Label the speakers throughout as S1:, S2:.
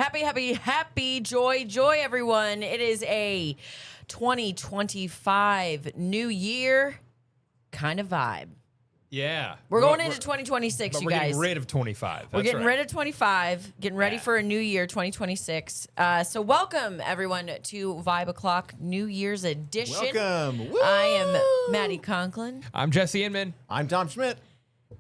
S1: Happy joy, everyone. It is a 2025 new year kind of vibe.
S2: Yeah.
S1: We're going into 2026, you
S2: we're
S1: guys.
S2: getting rid of 25.
S1: We're getting rid of 25, getting ready
S2: Yeah.
S1: for a new year, 2026. So welcome, everyone, to Vibe O'Clock New Year's Edition.
S3: Welcome. Woo!
S1: I am Maddie Conklin.
S2: I'm Jesse Inman.
S3: I'm Tom Schmidt.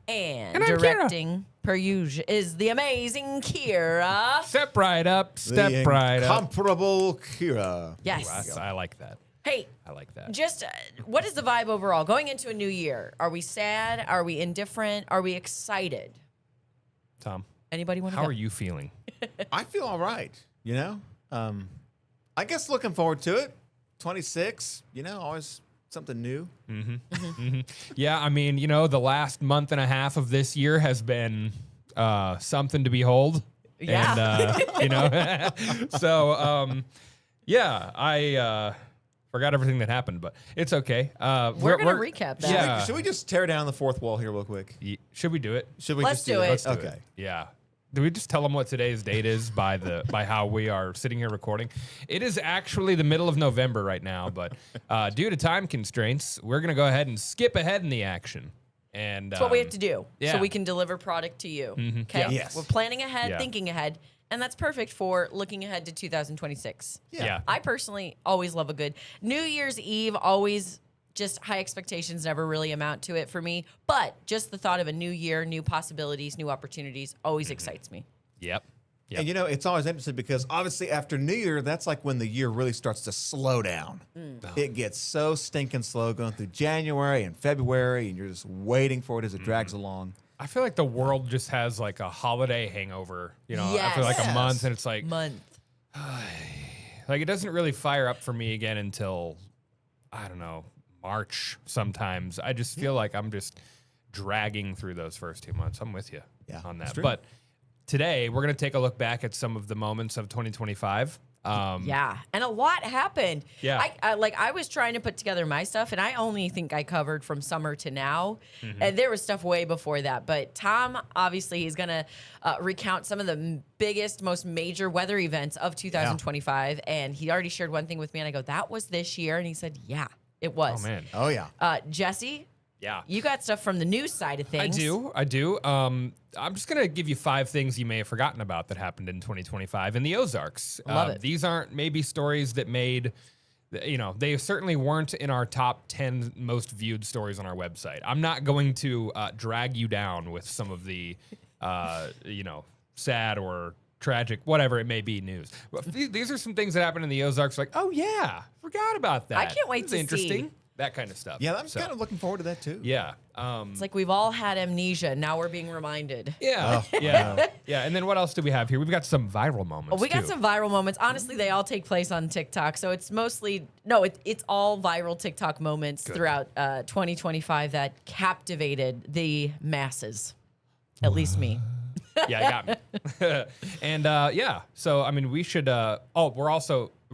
S1: And
S2: And I'm
S1: directing, per usual, is the amazing Kira.
S2: Step right up. Step right up.
S3: Incomparable Kira.
S1: Yes.
S2: I like that.
S1: Hey,
S2: I like that.
S1: just what is the vibe overall going into a new year? Are we sad? Are we indifferent? Are we excited?
S2: Tom,
S1: Anybody want to
S2: how
S1: go?
S2: are you feeling?
S3: I feel all right. I guess looking forward to it. 26. Always something new.
S2: Yeah, I mean, the last month and a half of this year has been something to behold.
S1: Yeah.
S2: And, so, yeah, I forgot everything that happened, but it's okay.
S1: We're gonna recap that.
S2: Yeah.
S3: Should we just tear down the fourth wall here real quick?
S2: Should we do it?
S3: Should we
S1: Let's
S3: just
S1: do
S3: that?
S1: it.
S2: Let's do
S3: Okay.
S2: it. Yeah. Do we just tell them what today's date is by how we are sitting here recording? It is actually the middle of November right now, but due to time constraints, we're gonna go ahead and skip ahead in the action. And
S1: That's what we have to do
S2: yeah.
S1: so we can deliver product to you. Okay?
S2: Yeah.
S3: Yes.
S1: We're planning ahead,
S2: Yeah.
S1: thinking ahead, and that's perfect for looking ahead to 2026.
S2: Yeah.
S1: I personally always love a good New Year's Eve, always just high expectations never really amount to it for me. But just the thought of a new year, new possibilities, new opportunities always excites me.
S2: Yep. Yep.
S3: And it's always interesting because obviously after New Year, that's like when the year really starts to slow down. It gets so stinking slow going through January and February, and you're just waiting for it as it drags along.
S2: I feel like the world just has like a holiday hangover, after like
S1: Yes.
S2: a month, and it's like
S1: Month.
S2: it doesn't really fire up for me again until I don't know, March sometimes. I just feel like I'm just dragging through those first 2 months. I'm with you
S3: Yeah,
S2: on
S3: that's
S2: that.
S3: true.
S2: But today we're going to take a look back at some of the moments of 2025.
S1: Yeah, and a lot happened.
S2: Yeah.
S1: I was trying to put together my stuff, and I only think I covered from summer to now, and there was stuff way before that. But Tom, obviously, he's gonna recount some of the biggest, most major weather events of 2025, and he already shared one thing with me, and I go, "That was this year," and he said, "Yeah, it was."
S2: Oh man.
S3: Oh, yeah.
S1: Jesse,
S2: Yeah.
S1: you got stuff from the news side of things.
S2: I do. I'm just going to give you 5 things you may have forgotten about that happened in 2025 in the Ozarks.
S1: Love it.
S2: These aren't maybe stories that made, they certainly weren't in our top 10 most viewed stories on our website. I'm not going to drag you down with some of the, sad or tragic, whatever it may be, news. But these are some things that happened in the Ozarks. Like, oh yeah, forgot about that.
S1: I can't wait
S2: This is
S1: to see.
S2: interesting. That kind of stuff.
S3: Yeah, I'm
S2: So,
S3: kind of looking forward to that, too.
S2: Yeah.
S1: It's like we've all had amnesia. Now we're being reminded.
S2: Yeah,
S3: Oh,
S2: yeah, yeah. And then what else do we have here? We've got some viral moments.
S1: We got
S2: too.
S1: some viral moments. Honestly, they all take place on TikTok. So it's mostly, it's all viral TikTok moments throughout 2025 that captivated the masses. At least me.
S2: Yeah, it got me. And so I mean, we should.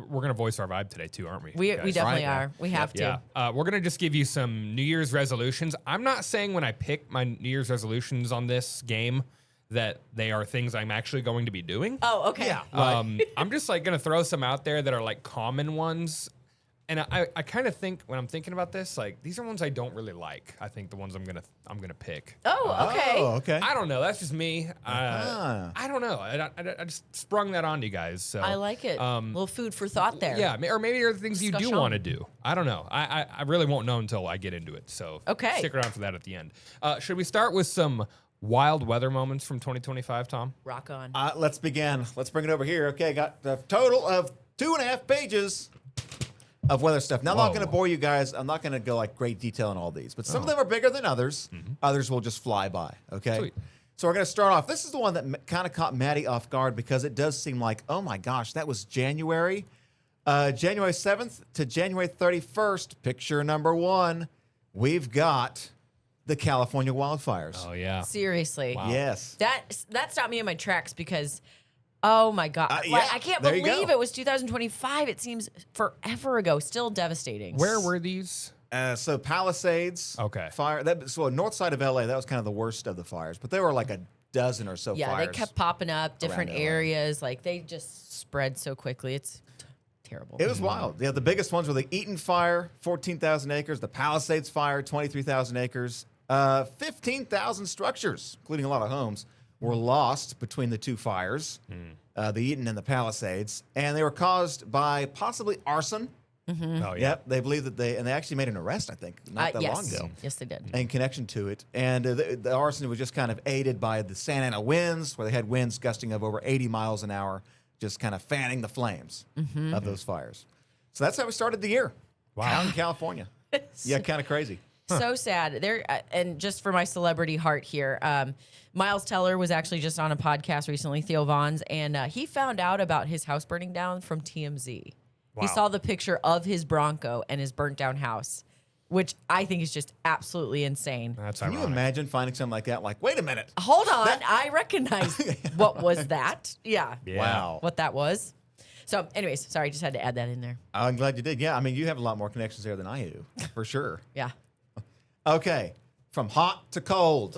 S2: We're gonna voice our vibe today too, aren't we?
S1: We
S2: guys?
S1: definitely
S3: Right, yeah.
S1: are. We have to.
S2: Yeah, we're gonna just give you some New Year's resolutions. I'm not saying when I pick my New Year's resolutions on this game that they are things I'm actually going to be doing.
S1: Oh, okay.
S3: Yeah.
S2: I'm just like gonna throw some out there that are like common ones. And I kind of think when I'm thinking about this, like these are ones I don't really like. I think the ones I'm gonna pick.
S1: Oh, okay.
S3: Oh, okay.
S2: I don't know. That's just me.
S3: Ah.
S2: I don't know. I just sprung that on you guys. So
S1: I like it. A little food for thought there.
S2: Yeah, or maybe there are things you do
S1: Discussion.
S2: want to do. I don't know. I really won't know until I get into it. So
S1: Okay.
S2: stick around for that at the end. Should we start with some wild weather moments from 2025, Tom?
S1: Rock on.
S3: Let's begin. Let's bring it over here. Okay, got a total of 2.5 pages of weather stuff. Now, I'm not
S2: Whoa.
S3: going to bore you guys. I'm not going to go like great detail on all these, but some of them are bigger than others. Others will just fly by. Okay.
S2: Sweet.
S3: So we're going to start off. This is the one that kind of caught Maddie off guard because it does seem like, oh my gosh, that was January. January 7th to January 31st, picture number 1, we've got the California wildfires.
S2: Oh yeah.
S1: Seriously.
S2: Wow.
S3: Yes.
S1: That stopped me in my tracks because, oh my God.
S3: Yeah,
S1: I can't
S3: there you
S1: believe
S3: go.
S1: it was 2025. It seems forever ago. Still devastating.
S2: Where were these?
S3: So Palisades
S2: Okay.
S3: fire. North side of LA, that was kind of the worst of the fires, but they were like a dozen or so
S1: Yeah,
S3: fires.
S1: they kept popping up different
S3: LA.
S1: areas. Like they just spread so quickly. It's terrible.
S3: It was wild. Yeah, the biggest ones were the Eaton Fire, 14,000 acres, the Palisades Fire, 23,000 acres, 15,000 structures, including a lot of homes, were lost between the two fires, the Eaton and the Palisades, and they were caused by possibly arson.
S2: Oh yeah.
S3: Yep, they believe that they actually made an arrest, I think, not that
S1: yes.
S3: long ago.
S1: Yes, they did.
S3: In connection to it. And the arson was just kind of aided by the Santa Ana winds, where they had winds gusting of over 80 miles an hour, just kind of fanning the flames of those fires. So that's how we started the year.
S2: Wow.
S3: Out in California. Yeah, kind of crazy.
S1: So sad. There, and just for my celebrity heart here, Miles Teller was actually just on a podcast recently, Theo Vaughn's, and he found out about his house burning down from TMZ.
S2: Wow.
S1: He saw the picture of his Bronco and his burnt down house, which I think is just absolutely insane.
S2: That's
S3: Can
S2: ironic.
S3: you imagine finding something like that? Like, wait a minute.
S1: Hold on, I recognize what was that. Yeah.
S2: Yeah.
S3: Wow.
S1: What that was. So, anyways, sorry, just had to add that in there.
S3: I'm glad you did. Yeah, I mean, you have a lot more connections there than I do, for sure.
S1: Yeah.
S3: Okay, from hot to cold.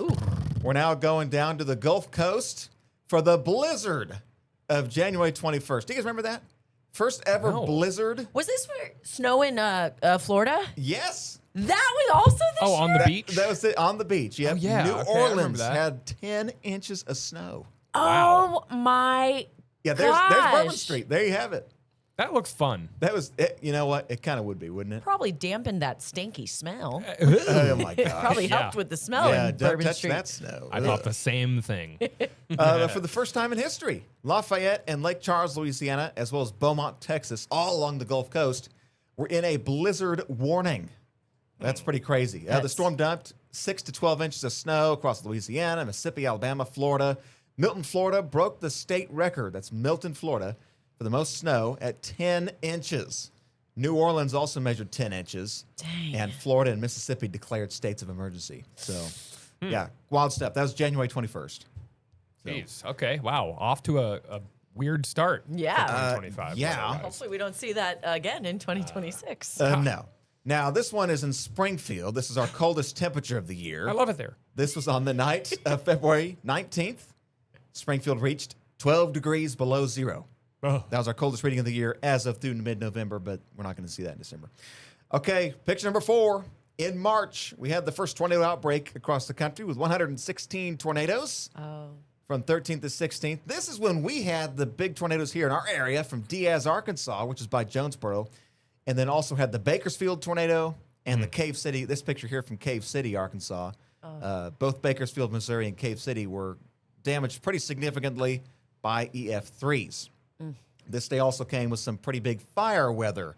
S3: We're now going down to the Gulf Coast for the blizzard of January 21st. Do you guys remember that? First ever
S2: No.
S3: blizzard?
S1: Was this for snow in Florida?
S3: Yes.
S1: That was also this
S2: Oh,
S1: year?
S2: on the beach.
S3: That was it, on the beach. Yep.
S2: yeah,
S3: New
S2: okay, I remember
S3: Orleans
S2: that.
S3: had 10 inches of snow.
S1: Oh, my
S3: Yeah, there's Bourbon
S1: gosh.
S3: Street. There you have it.
S2: That looks fun.
S3: That was it. You know what? It kind of would be, wouldn't it?
S1: Probably dampened that stinky smell.
S3: Oh my gosh.
S1: Probably
S2: Yeah.
S1: helped with the smell
S3: Yeah,
S1: in
S3: don't
S1: Bourbon
S3: touch
S1: Street.
S3: that snow.
S2: I thought the same thing.
S3: For the first time in history, Lafayette and Lake Charles, Louisiana, as well as Beaumont, Texas, all along the Gulf Coast, were in a blizzard warning. That's pretty crazy. The
S1: That's-
S3: storm dumped 6 to 12 inches of snow across Louisiana, Mississippi, Alabama, Florida. Milton, Florida broke the state record. That's Milton, Florida, for the most snow at 10 inches. New Orleans also measured 10 inches.
S1: Dang.
S3: And Florida and Mississippi declared states of emergency. So, yeah, wild stuff. That was January 21st.
S2: Jeez. Okay. Wow. Off to a weird start.
S1: Yeah.
S2: 2025.
S3: yeah.
S2: weather-wise.
S1: Hopefully we don't see that again in 2026.
S3: No. Now, this one is in Springfield. This is our coldest temperature of the year.
S2: I love it there.
S3: This was on the night of February 19th. Springfield reached 12 degrees below zero.
S2: Oh.
S3: That was our coldest reading of the year as of through mid-November, but we're not going to see that in December. Okay, picture number 4. In March, we had the first tornado outbreak across the country with 116 tornadoes
S1: Oh.
S3: from 13th to 16th. This is when we had the big tornadoes here in our area from Diaz, Arkansas, which is by Jonesboro, and then also had the Bakersfield tornado and the Cave City. This picture here from Cave City, Arkansas. Both Bakersfield, Missouri, and Cave City were damaged pretty significantly by EF3s. This day also came with some pretty big fire weather.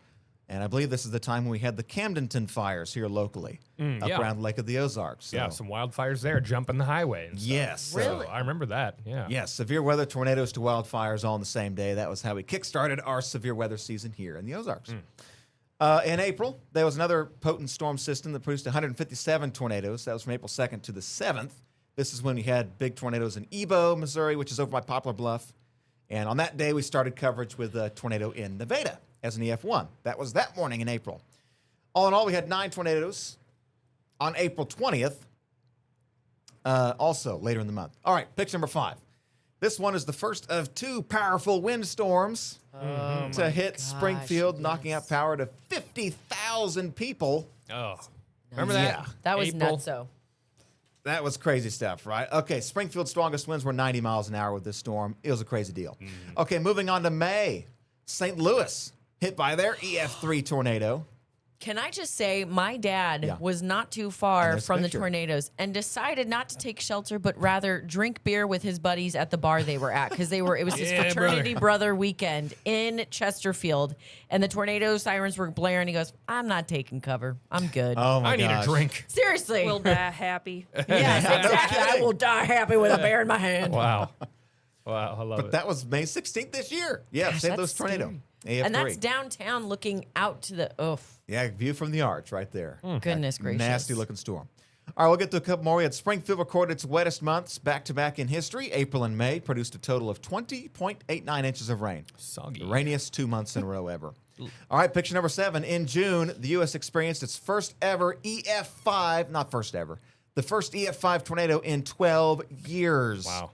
S3: And I believe this is the time when we had the Camdenton fires here locally up
S2: yeah.
S3: around Lake of the Ozarks. So,
S2: Yeah, some wildfires there, jumping the highway. And stuff.
S3: yes.
S2: So
S1: Really?
S2: I remember that. Yeah.
S3: Yes, severe weather, tornadoes to wildfires all on the same day. That was how we kickstarted our severe weather season here in the Ozarks. In April, there was another potent storm system that produced 157 tornadoes. That was from April 2nd to the 7th. This is when we had big tornadoes in Ebo, Missouri, which is over by Poplar Bluff. And on that day, we started coverage with a tornado in Nevada as an EF1. That was that morning in April. All in all, we had 9 tornadoes on April 20th, also later in the month. All right, picture number 5. This one is the first of 2 powerful windstorms to hit Springfield, knocking out power to 50,000 people.
S2: Oh. Remember that?
S3: Yeah.
S1: That was
S2: April?
S1: nutso.
S3: That was crazy stuff, right? Okay, Springfield's strongest winds were 90 miles an hour with this storm. It was a crazy deal. Okay, moving on to May. St. Louis hit by their EF3 tornado.
S1: Can I just say, my dad
S3: Yeah.
S1: was not too
S3: And
S1: far
S3: there's a
S1: from the
S3: picture.
S1: tornadoes and decided not to take shelter, but rather drink beer with his buddies at the bar they were at because it was his
S2: Yeah,
S1: fraternity brother weekend in Chesterfield, and the tornado sirens were blaring. He goes, "I'm not taking cover. I'm good."
S3: Oh my
S2: I need
S3: gosh.
S2: a drink.
S1: Seriously,
S4: Will die happy.
S1: yes, exactly. I
S3: kidding.
S1: will die happy with a bear in my hand.
S2: Wow. Wow. I love
S3: But
S2: it.
S3: that was May 16th this year. Yeah,
S1: Gosh,
S3: St.
S1: that's
S3: Louis tornado.
S1: scary.
S3: EF3.
S1: And that's downtown, looking out to the
S3: Yeah, view from the arch right there.
S1: goodness gracious,
S3: Nasty looking storm. All right, we'll get to a couple more. We had Springfield recorded its wettest months back-to-back in history. April and May produced a total of 20.89 inches of rain.
S2: Soggy.
S3: The rainiest 2 months in a row ever. All right, picture number 7. In June, the U.S. experienced its first ever EF5, not first ever, the first EF5 tornado in 12 years.
S2: Wow.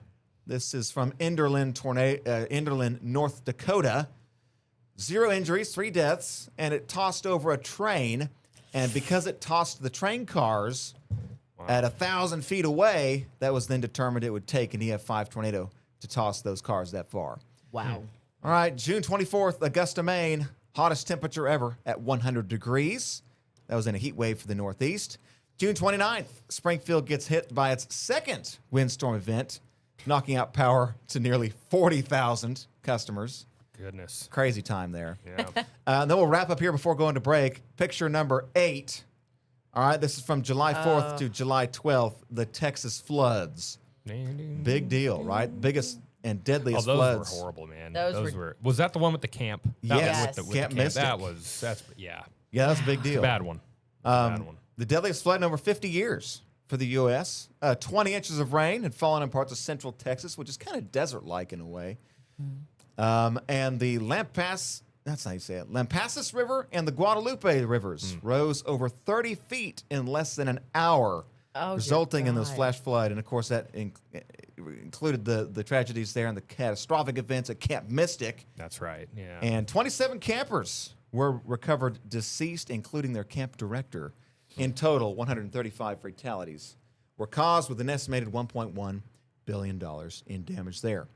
S3: This is from Enderlin, North Dakota. 0 injuries, 3 deaths, and it tossed over a train. And because it tossed the train cars at 1,000 feet away, that was then determined it would take an EF5 tornado to toss those cars that far.
S1: Wow.
S3: All right, June 24th, Augusta, Maine, hottest temperature ever at 100 degrees. That was in a heat wave for the Northeast. June 29th, Springfield gets hit by its second windstorm event, knocking out power to nearly 40,000 customers.
S2: Goodness.
S3: Crazy time there.
S2: Yeah.
S3: And then we'll wrap up here before going to break. Picture number 8. All right, this is from July 4th to July 12th, the Texas floods. Big deal, right? Biggest and deadliest
S2: those
S3: floods.
S2: were horrible, man.
S1: Those
S2: were. Was that the one with the camp? That
S3: Yes.
S2: was with
S3: Camp
S2: the
S3: Mystic.
S2: That's yeah.
S3: Yeah, that's a big deal.
S2: Bad one. Bad one.
S3: The deadliest flood in over 50 years for the U.S. 20 inches of rain had fallen in parts of central Texas, which is kind of desert-like in a way. And the Lampasas River and the Guadalupe rivers rose over 30 feet in less than an hour, resulting in those
S1: God.
S3: flash flood. And, of course, that included the tragedies there and the catastrophic events at Camp Mystic.
S2: That's right. Yeah.
S3: And 27 campers were recovered deceased, including their camp director. In total, 135 fatalities were caused with an estimated $1.1 billion in damage there.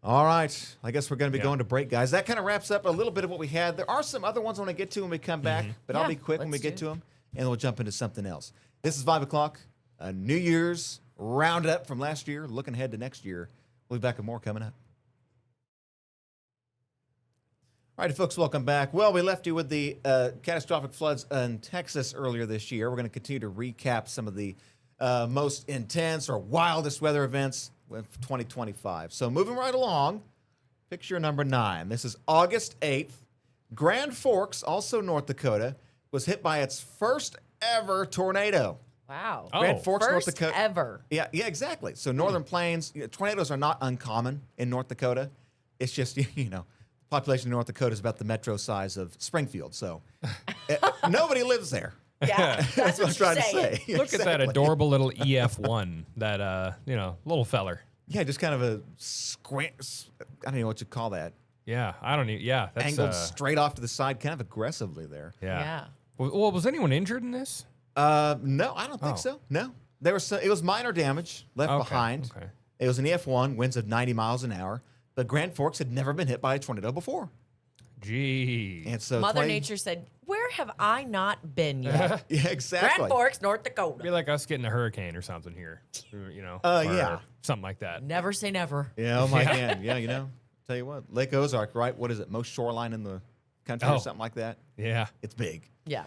S3: All right. I guess we're going to be going to break, guys. That kind of wraps up a little bit of what we had. There are some other ones I want to get to when we come back, but I'll
S1: Yeah,
S3: be quick when we
S1: let's
S3: get
S1: do
S3: to them, and we'll jump into something else. This is 5 o'clock, a New Year's roundup from last year, looking ahead to next year. We'll be back with more coming up. All right, folks, welcome back. Well, we left you with the catastrophic floods in Texas earlier this year. We're going to continue to recap some of the most intense or wildest weather events of 2025. So moving right along, picture number 9. This is August 8th. Grand Forks, also North Dakota, was hit by its first ever tornado.
S1: Wow.
S3: Grand Forks,
S1: First
S3: North Dakota.
S1: ever.
S3: Yeah, exactly. So Northern Plains, tornadoes are not uncommon in North Dakota. It's just, population in North Dakota is about the metro size of Springfield. So nobody lives there.
S1: Yeah.
S3: That's what I'm trying to say.
S2: Look at that adorable little EF1, that little feller.
S3: Yeah, just kind of a I don't know what you call that.
S2: Yeah, I don't need. Yeah, that's
S3: Angled straight off to the side, kind of aggressively there.
S1: Yeah.
S2: Well, was anyone injured in this?
S3: No, I don't think
S2: Oh.
S3: so. No, there was it was minor damage left
S2: Okay,
S3: behind.
S2: okay.
S3: It was an EF1, winds of 90 miles an hour. But Grand Forks had never been hit by a tornado before,
S2: Gee.
S3: and so
S1: Mother Nature said, "Where have I not been yet?"
S3: Yeah, exactly.
S1: Grand Forks, North
S2: Be
S1: Dakota.
S2: like us getting a hurricane or something here,
S3: yeah.
S2: or something like that.
S1: Never say never.
S3: Yeah, oh my God. Yeah, tell you what, Lake Ozark, right? What is it? Most shoreline in the country or
S2: Oh.
S3: something like that?
S2: Yeah.
S3: It's big.
S1: Yeah.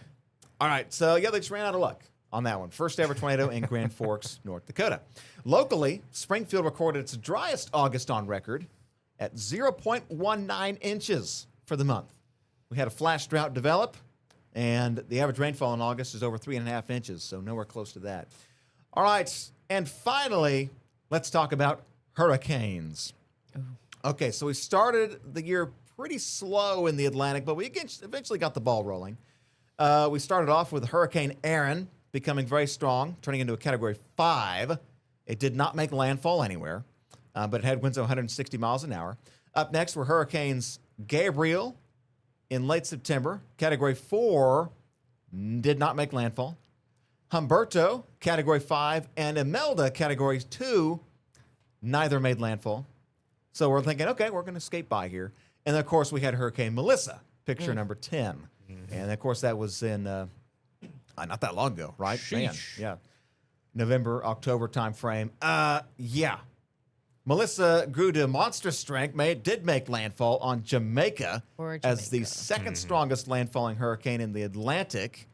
S3: All right, so yeah, they just ran out of luck on that one. First ever tornado in Grand Forks, North Dakota. Locally, Springfield recorded its driest August on record at 0.19 inches for the month. We had a flash drought develop, and the average rainfall in August is over 3.5 inches, so nowhere close to that. All right, and finally, let's talk about hurricanes. Okay, so we started the year pretty slow in the Atlantic, but we eventually got the ball rolling. We started off with Hurricane Aaron becoming very strong, turning into a Category 5. It did not make landfall anywhere, but it had winds of 160 miles an hour. Up next were Hurricanes Gabriel in late September. Category 4 did not make landfall. Humberto, Category 5, and Imelda, Category 2, neither made landfall. So we're thinking, okay, we're going to skate by here. And then, of course, we had Hurricane Melissa, picture number 10. And, of course, that was in not that long ago, right? Man,
S2: Sheesh.
S3: yeah. November, October time frame. Yeah. Melissa grew to monstrous strength, did make landfall on Jamaica
S1: Poor
S3: as the
S1: Jamaica.
S3: second strongest landfalling hurricane in the Atlantic.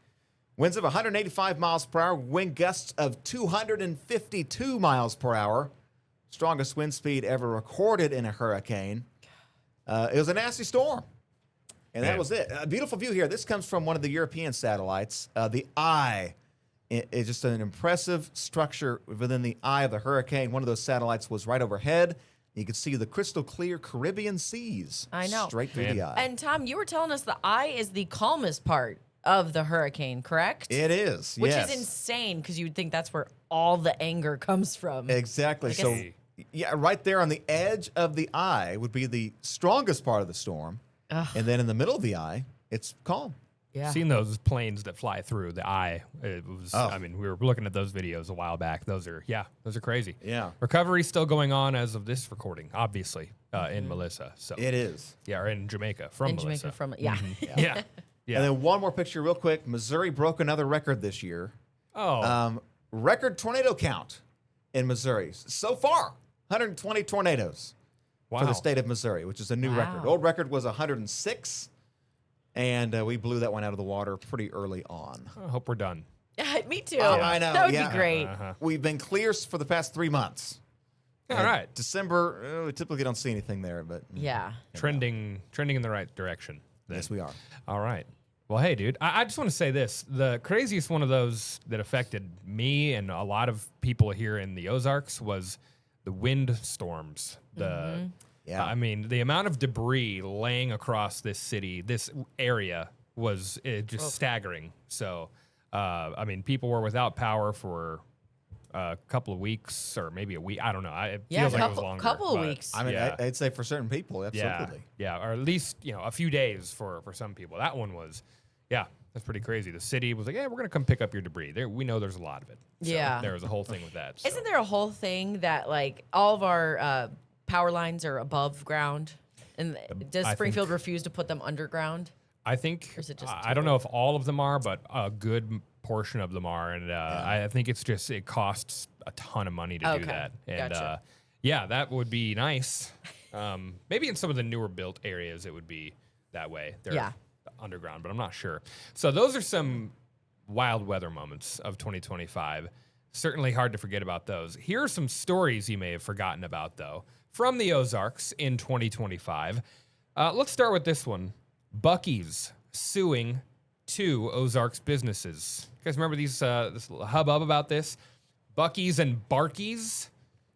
S3: Winds of 185 miles per hour, wind gusts of 252 miles per hour. Strongest wind speed ever recorded in a hurricane. It was a nasty storm. And that
S2: Man.
S3: was it. A beautiful view here. This comes from one of the European satellites. The eye is just an impressive structure within the eye of the hurricane. One of those satellites was right overhead. You could see the crystal clear Caribbean seas.
S1: I know.
S3: Straight through
S2: Man.
S3: the eye.
S1: And Tom, you were telling us the eye is the calmest part of the hurricane, correct?
S3: It is,
S1: Which
S3: yes.
S1: is insane because you would think that's where all the anger comes from.
S3: Exactly.
S1: guess-
S3: So, yeah, right there on the edge of the eye would be the strongest part of the storm. And then in the middle of the eye, it's calm.
S1: Yeah.
S2: Seen those planes that fly through the eye. It was,
S3: Oh.
S2: I mean, we were looking at those videos a while back. Those are crazy.
S3: Yeah.
S2: Recovery's still going on as of this recording, obviously, in Melissa. So
S3: It is.
S2: yeah, or in Jamaica from
S1: in
S2: Melissa.
S1: Jamaica from yeah.
S2: yeah. Yeah.
S3: And then one more picture, real quick. Missouri broke another record this year.
S2: Oh,
S3: Record tornado count in Missouri so far: 120 tornadoes
S2: wow.
S3: for the state of Missouri, which is a new record.
S1: Wow.
S3: Old record was 106, and we blew that one out of the water pretty early on.
S2: I hope we're done.
S1: Me too.
S3: Oh, I know,
S1: That would
S3: yeah.
S1: be great.
S2: Uh-huh.
S3: We've been clear for the past 3 months.
S2: All right.
S3: December, we typically don't see anything there, but
S1: Yeah.
S2: Trending in the right direction. then.
S3: yes, we are.
S2: All right. Well, hey, dude, I just want to say this. The craziest one of those that affected me and a lot of people here in the Ozarks was the wind storms.
S3: Yeah.
S2: I mean, the amount of debris laying across this city, this area, was just staggering. So, I mean, people were without power for a couple of weeks or maybe a week. I don't know. It
S1: Yeah,
S2: feels like it was longer.
S1: couple of
S2: but
S1: weeks.
S3: I mean,
S2: yeah.
S3: I'd say for certain people, absolutely.
S2: Yeah, or at least a few days for some people. That one was, that's pretty crazy. The city was like, "Yeah, we're gonna come pick up your debris." We know there's a lot of it. So
S1: Yeah.
S2: there was a whole thing with that. So.
S1: Isn't there a whole thing that like all of our power lines are above ground? And does
S2: I
S1: Springfield
S2: think-
S1: refuse to put them underground?
S2: I think
S1: Or is it just
S2: I don't know if all of them are, but a good portion of them are, and I think it's just it costs a ton of money to do
S1: Okay,
S2: that. And
S1: gotcha.
S2: that would be nice. Maybe in some of the newer built areas, it would be that way. They're
S1: Yeah.
S2: underground, but I'm not sure. So those are some wild weather moments of 2025. Certainly hard to forget about those. Here are some stories you may have forgotten about, though, from the Ozarks in 2025. Let's start with this one. Buc-ee's suing 2 Ozarks businesses. You guys remember this hubbub about this? Buc-ee's and Barkeys?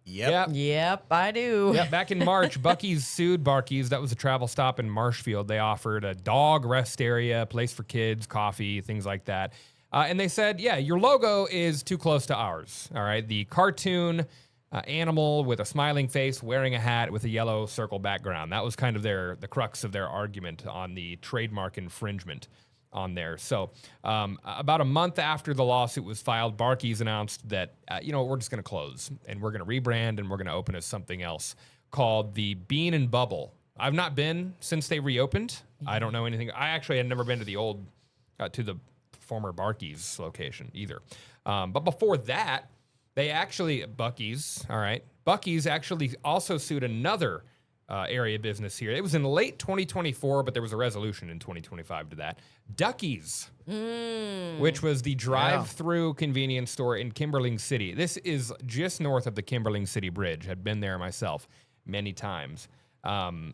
S3: Yep.
S1: Yep, I do.
S2: Yeah, back in March, Buc-ee's sued Barkeys. That was a travel stop in Marshfield. They offered a dog rest area, place for kids, coffee, things like that. And they said, yeah, your logo is too close to ours. All right. The cartoon animal with a smiling face wearing a hat with a yellow circle background. That was kind of the crux of their argument on the trademark infringement on there. So about a month after the lawsuit was filed, Barkeys announced that, we're just going to close and we're going to rebrand and we're going to open as something else called the Bean and Bubble. I've not been since they reopened. I don't know anything. I actually had never been to the former Barkeys location either. But before that, Buc-ee's actually also sued another area business here. It was in late 2024, but there was a resolution in 2025 to that. Ducky's, which was the drive-through convenience store in Kimberling City. This is just north of the Kimberling City Bridge. I'd been there myself many times. I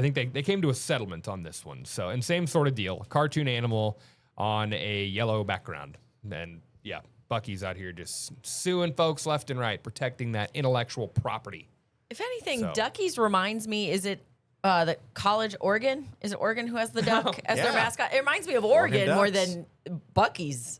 S2: think they came to a settlement on this one. So, and same sort of deal, cartoon animal on a yellow background. And yeah, Buc-ee's out here just suing folks left and right, protecting that intellectual property.
S1: If anything,
S2: So-
S1: Duckies reminds me, is it the College Oregon? Is it Oregon who has the duck as their
S3: Yeah.
S1: mascot? It reminds me of Oregon more
S3: Ducks.
S1: than Buc-ee's.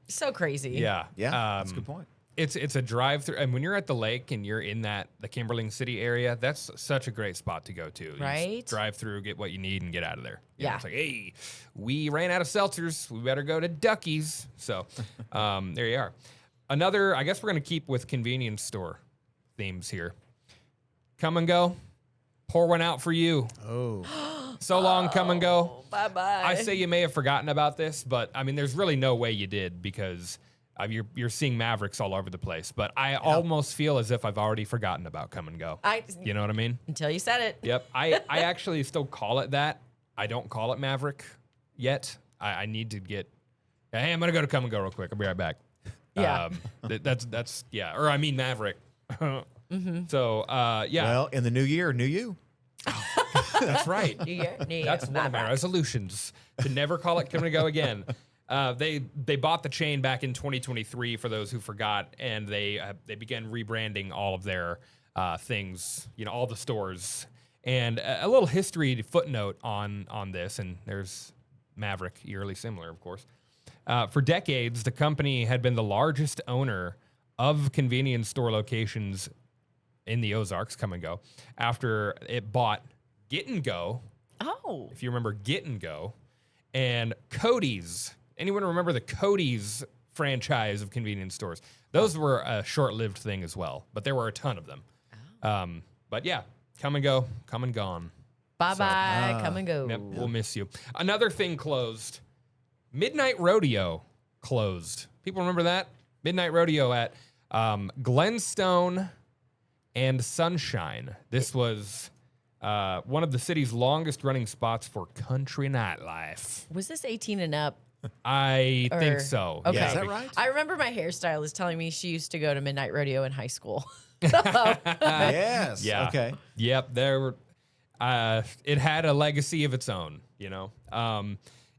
S1: So crazy.
S2: Yeah.
S3: Yeah, that's a good point.
S2: It's a drive-through, and when you're at the lake and you're in the Kimberling City area, that's such a great spot to go to. You just
S1: Right?
S2: drive through, get what you need, and get out of there.
S1: Yeah.
S2: It's like, hey, we ran out of seltzers. We better go to Ducky's. So there you are. Another, I guess we're going to keep with convenience store themes here. Come and go. Pour one out for you.
S3: Oh,
S2: So long, come and go.
S1: Bye-bye.
S2: I say you may have forgotten about this, but I mean, there's really no way you did because you're seeing Mavericks all over the place. But I almost feel as if I've already forgotten about Come and Go. You know what I mean?
S1: Until you said it.
S2: Yep. I actually still call it that. I don't call it Maverick yet. I need to get. Hey, I'm gonna go to Come and Go real quick. I'll be right back.
S1: Yeah.
S2: That's yeah. Or I mean Maverick. So yeah,
S3: well, in the new year, new you.
S2: that's right.
S1: That's
S2: That's one of my resolutions to never call it Come and Go again. They bought the chain back in 2023 for those who forgot, and they began rebranding all of their things, all the stores. And a little history footnote on this, and there's Maverick, eerily similar, of course. For decades, the company had been the largest owner of convenience store locations in the Ozarks, come and go, after it bought Get and Go.
S1: Oh.
S2: If you remember Get and Go, and Cody's. Anyone remember the Cody's franchise of convenience stores? Those were a short-lived thing as well, but there were a ton of them. But yeah, come and go, come and gone.
S1: Bye-bye, come and go.
S2: Yep, we'll miss you. Another thing closed. Midnight Rodeo closed. People remember that? Midnight Rodeo at Glenstone and Sunshine. This was one of the city's longest running spots for country nightlife.
S1: Was this 18 and up?
S2: I think
S1: Or-
S2: so.
S1: Okay.
S3: Yeah, is that right?
S1: I remember my hairstylist telling me she used to go to Midnight Rodeo in high school.
S3: Yes.
S2: Yeah.
S3: Okay.
S2: Yep. There were. It had a legacy of its own. You know.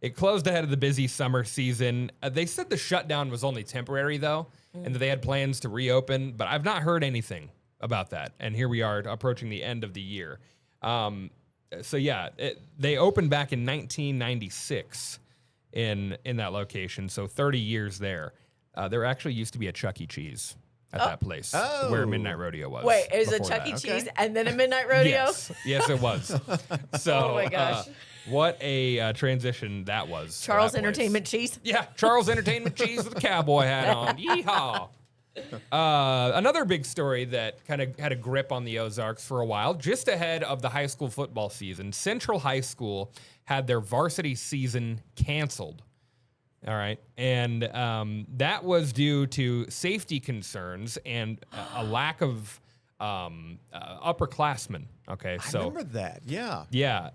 S2: It closed ahead of the busy summer season. They said the shutdown was only temporary though, and that they had plans to reopen. But I've not heard anything about that. And here we are approaching the end of the year. So yeah, they opened back in 1996 in that location. So 30 years there. There actually used to be a Chuck E. Cheese at that place where
S3: Oh.
S2: Midnight Rodeo was.
S1: Wait, it was a
S2: before
S1: Chuck
S2: that.
S1: E.
S3: Okay.
S1: Cheese and then a Midnight Rodeo?
S2: Yes, it was. So,
S1: Oh my gosh.
S2: what a transition that was. for
S1: Charles
S2: that place.
S1: Entertainment Cheese?
S2: Yeah, Charles Entertainment Cheese with a cowboy hat on. Yeehaw. Another big story that kind of had a grip on the Ozarks for a while, just ahead of the high school football season, Central High School had their varsity season canceled. All right. And that was due to safety concerns and a lack of upperclassmen. Okay.
S3: I remember that. Yeah.
S2: Yeah.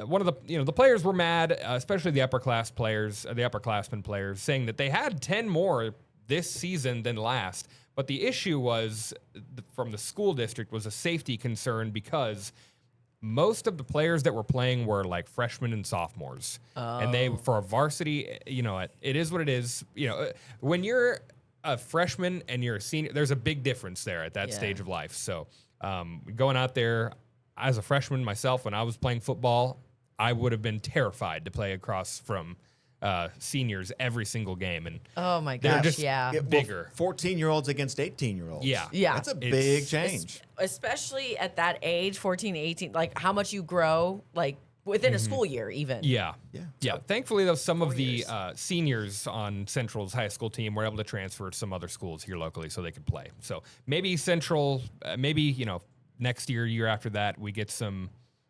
S2: One of the players were mad, especially the upperclassmen players, saying that they had 10 more this season than last. But the issue was from the school district was a safety concern because most of the players that were playing were like freshmen and sophomores. And they, for a varsity, it is what it is. When you're a freshman and you're a senior, there's a big difference there at that
S1: Yeah.
S2: stage of life. So going out there as a freshman myself, when I was playing football, I would have been terrified to play across from seniors every single game. And
S1: Oh my
S2: They're
S1: gosh,
S2: just-
S1: yeah.
S3: Well,
S2: Bigger.
S3: 14-year-olds against 18-year-olds.
S2: Yeah.
S1: Yeah.
S3: That's a
S2: It's-
S3: big change.
S1: Especially at that age, 14, 18, like how much you grow, like within a school year even.
S2: yeah.
S3: Yeah.
S2: Yeah. Thankfully, though, some of the
S1: years.
S2: seniors on Central's high school team were able to transfer to some other schools here locally so they could play. So maybe Central, next year after that, we get some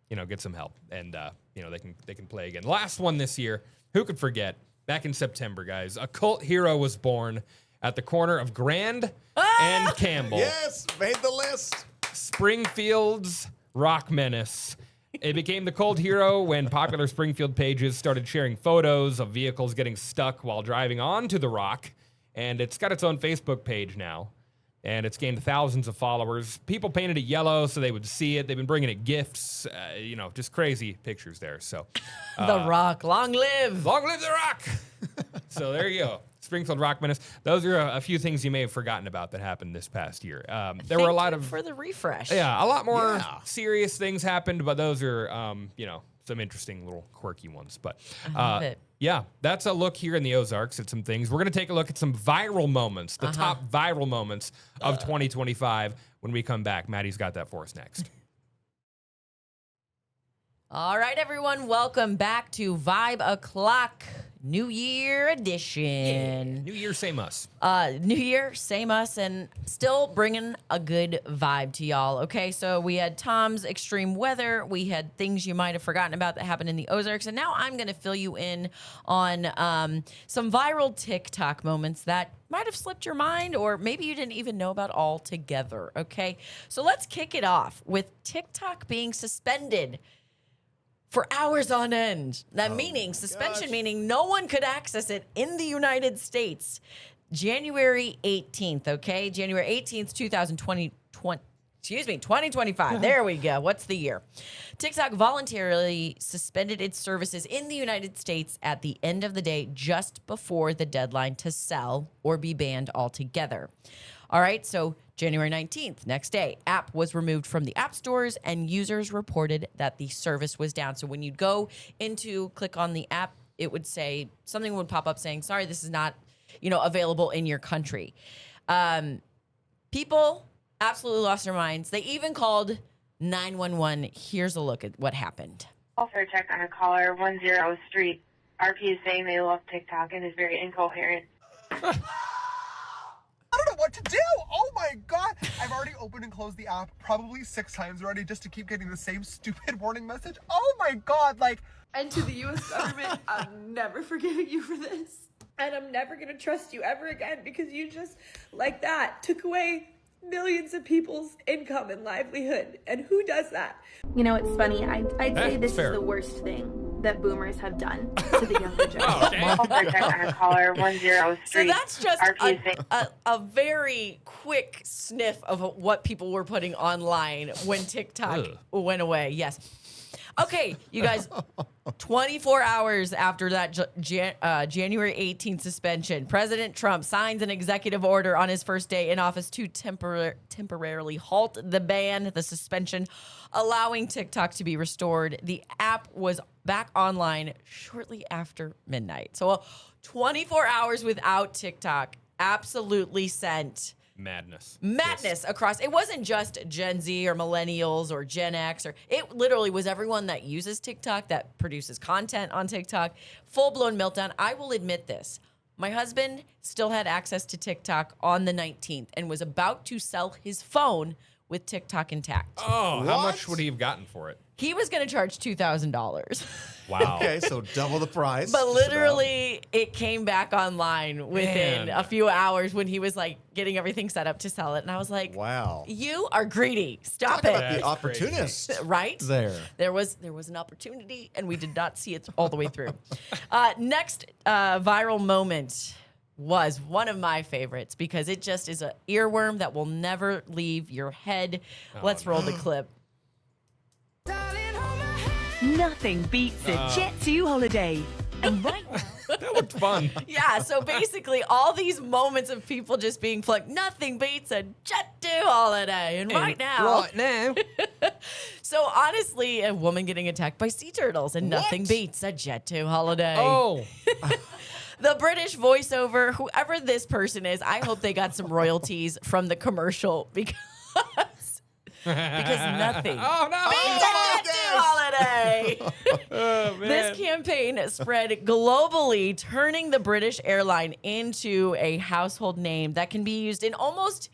S2: help and, they can play again. Last one this year. Who could forget? Back in September, guys, a cult hero was born at the corner of Grand and Campbell.
S3: Yes, made the list.
S2: Springfield's Rock Menace. It became the cult hero when popular Springfield pages started sharing photos of vehicles getting stuck while driving onto the rock. And it's got its own Facebook page now. And it's gained thousands of followers. People painted it yellow so they would see it. They've been bringing it gifts, just crazy pictures there. So
S1: The Rock, long live.
S2: long live the rock. So there you go. Springfield Rock Menace. Those are a few things you may have forgotten about that happened this past year. There were a lot of
S1: for the refresh.
S2: a lot more
S3: Yeah.
S2: serious things happened, but those are, some interesting little quirky ones. But
S1: love it.
S2: yeah, that's a look here in the Ozarks at some things. We're going to take a look at some viral moments, the top viral moments of 2025 when we come back. Maddie's got that for us next.
S1: All right, everyone, welcome back to Vibe O'Clock New Year edition.
S2: New Year, same us.
S1: New Year, same us, and still bringing a good vibe to y'all. Okay, so we had Tom's extreme weather. We had things you might have forgotten about that happened in the Ozarks, and now I'm going to fill you in on some viral TikTok moments that might have slipped your mind, or maybe you didn't even know about altogether. Okay, so let's kick it off with TikTok being suspended for hours on end. That meaning, suspension
S3: gosh.
S1: meaning no one could access it in the United States. January 18th, okay? January 18th, 2025. There we go. What's the year? TikTok voluntarily suspended its services in the United States at the end of the day, just before the deadline to sell or be banned altogether. All right, so January 19th, next day, app was removed from the app stores and users reported that the service was down. So when you'd go into click on the app, it would say something would pop up saying, sorry, this is not, available in your country. People absolutely lost their minds. They even called 911. Here's a look at what happened.
S4: Also check on a caller 10 Street. RP is saying they love TikTok and is very incoherent.
S5: I don't know what to do. Oh my God. I've already opened and closed the app probably 6 times already just to keep getting the same stupid warning message. Oh my God.
S6: And to the U.S. government, I'm never forgiving you for this. And I'm never going to trust you ever again because you just, like that, took away millions of people's income and livelihood. And who does that?
S7: You know, it's funny. I'd say this
S2: fair.
S7: is the worst thing that boomers have done to the younger generation.
S4: Also check on a caller 10 Street.
S1: So that's just
S4: RP is saying
S1: a very quick sniff of what people were putting online when TikTok
S2: Ugh.
S1: went away. Yes. Okay, you guys, 24 hours after that January 18th suspension, President Trump signs an executive order on his first day in office to temporarily halt the ban, the suspension, allowing TikTok to be restored. The app was back online shortly after midnight. So 24 hours without TikTok absolutely sent
S2: Madness.
S1: across. It wasn't just Gen Z or millennials or Gen X, or it literally was everyone that uses TikTok, that produces content on TikTok. Full-blown meltdown. I will admit this. My husband still had access to TikTok on the 19th and was about to sell his phone with TikTok intact.
S2: Oh, how
S3: What?
S2: much would he have gotten for it?
S1: He was going to charge $2,000.
S2: Wow.
S3: Okay, so double the price.
S1: But
S3: just
S1: literally, it came back online within
S2: Man.
S1: a few hours when he was like getting everything set up to sell it. And I was like,
S3: about. Wow.
S1: you are greedy. Stop
S3: Talk
S1: it.
S3: about
S2: That's
S3: the opportunist
S1: Right?
S3: there.
S1: There was an opportunity, and we did not see it all the way through. Next viral moment was one of my favorites because it just is an earworm that will never leave your head. Let's roll the clip.
S8: Nothing beats a Jet2 holiday. And right now,
S2: That looked fun.
S1: Yeah, so basically all these moments of people just being like, nothing beats a Jet2 holiday. And right now,
S2: now.
S1: so honestly, a woman getting attacked by sea turtles and nothing
S3: What?
S1: beats a Jet2 holiday.
S2: Oh.
S1: The British voiceover, whoever this person is, I hope they got some royalties from the commercial because nothing
S2: Oh, no.
S1: beats a Jet2 holiday.
S2: Oh, man.
S1: This campaign spread globally, turning the British airline into a household name that can be used in almost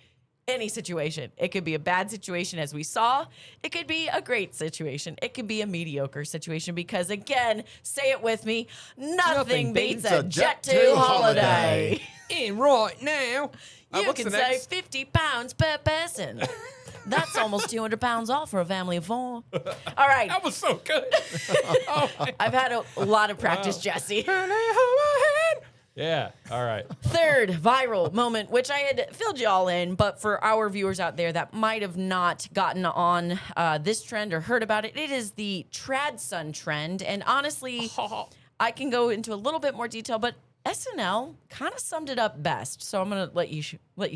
S1: any situation. It could be a bad situation, as we saw. It could be a great situation. It could be a mediocre situation because, again, say it with me, nothing beats a Jet2 holiday.
S2: In right now.
S1: You
S2: What's
S1: can
S2: the
S1: save
S2: next?
S1: 50 pounds per person. That's almost 200 pounds off for a family of 4. All right.
S2: That was so good. Oh, my
S1: I've had a lot of practice, Jesse.
S2: Yeah. All right.
S1: Third viral moment, which I had filled you all in, but for our viewers out there that might have not gotten on this trend or heard about it, it is the Tradson trend. And honestly, I can go into a little bit more detail, but SNL kind of summed it up best. So I'm going to let you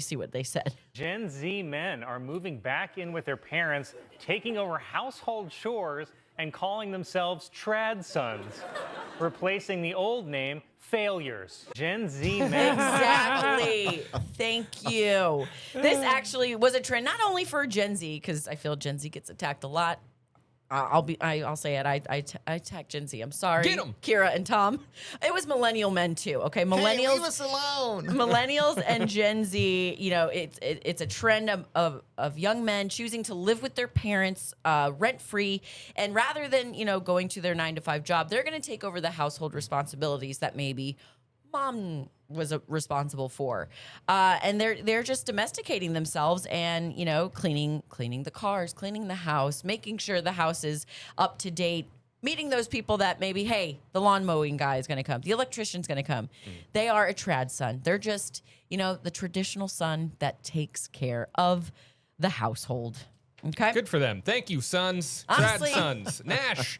S1: see what they said.
S9: Gen Z men are moving back in with their parents, taking over household chores, and calling themselves trad sons, replacing the old name failures. Gen Z men.
S1: Exactly. Thank you. This actually was a trend not only for Gen Z, because I feel Gen Z gets attacked a lot. I'll say it. I attack Gen Z. I'm sorry,
S2: Get 'em.
S1: Kira and Tom. It was millennial men too. Okay, millennials.
S3: Hey, leave us alone.
S1: Millennials and Gen Z, it's a trend of young men choosing to live with their parents rent free, and rather than going to their 9-to-5 job, they're going to take over the household responsibilities that maybe mom was responsible for, and they're just domesticating themselves and cleaning the cars, cleaning the house, making sure the house is up to date. Meeting those people that maybe, hey, the lawn mowing guy is going to come, the electrician's going to come. They are a trad son. They're just, the traditional son that takes care of the household. Okay.
S2: Good for them. Thank you, sons.
S1: Honestly-
S2: Trad sons. Nash.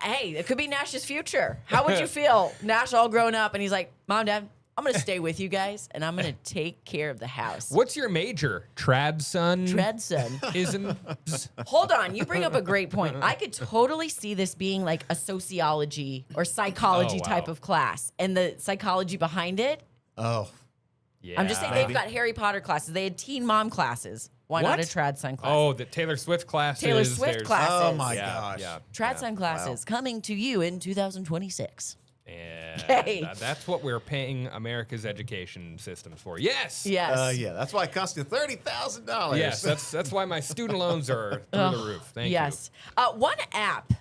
S1: Hey, it could be Nash's future. How would you feel? Nash all grown up and he's like, Mom, Dad, I'm gonna stay with you guys, and I'm gonna take care of the house.
S2: What's your major? Trad son?
S1: Tradson.
S2: Ism?
S1: Hold on, you bring up a great point. I could totally see this being like a sociology or psychology
S2: Oh, wow.
S1: type of class, and the psychology behind it.
S3: Oh,
S2: Yeah.
S1: I'm just saying they've got Harry Potter classes. They had teen mom classes. Why not a
S2: What?
S1: trad son class?
S2: Oh, the Taylor Swift classes.
S1: Taylor Swift
S2: there's-
S1: classes.
S3: oh my
S2: Yeah,
S3: gosh.
S2: yeah.
S1: Trad son classes coming to you in 2026.
S2: And
S1: Hey.
S2: that's what we're paying America's education systems for. Yes.
S1: Yes.
S3: Yeah, that's why it costs you $30,000.
S2: Yes, that's why my student loans are through the roof. Thank
S1: Yes. One app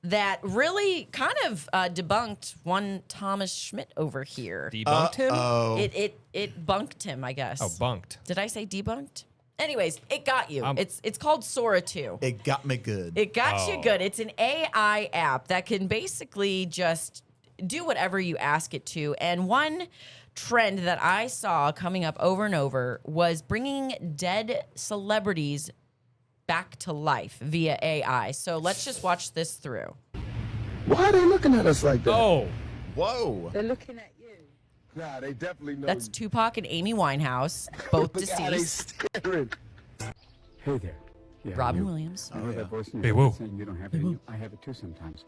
S1: that really kind of debunked one Thomas Schmidt over here.
S2: you. Debunked him?
S3: Oh,
S1: It bunked him, I guess.
S2: Oh, bunked.
S1: Did I say debunked? Anyways, it got you. It's called Sora 2.
S3: it got me good.
S1: It got you
S2: Oh.
S1: good. It's an AI app that can basically just do whatever you ask it to. And one trend that I saw coming up over and over was bringing dead celebrities back to life via AI. So let's just watch this through.
S10: Why are they looking at us like that?
S2: Oh.
S3: Whoa.
S10: They're looking at you. Nah, they definitely know.
S1: That's Tupac and Amy Winehouse, both
S10: Look how they
S1: deceased.
S10: staring. Hey there. Yeah,
S1: Robin
S10: you.
S1: Williams.
S10: I know that voice in
S2: Hey,
S10: your
S2: whoa.
S10: head saying you don't have it in you. I have it too sometimes.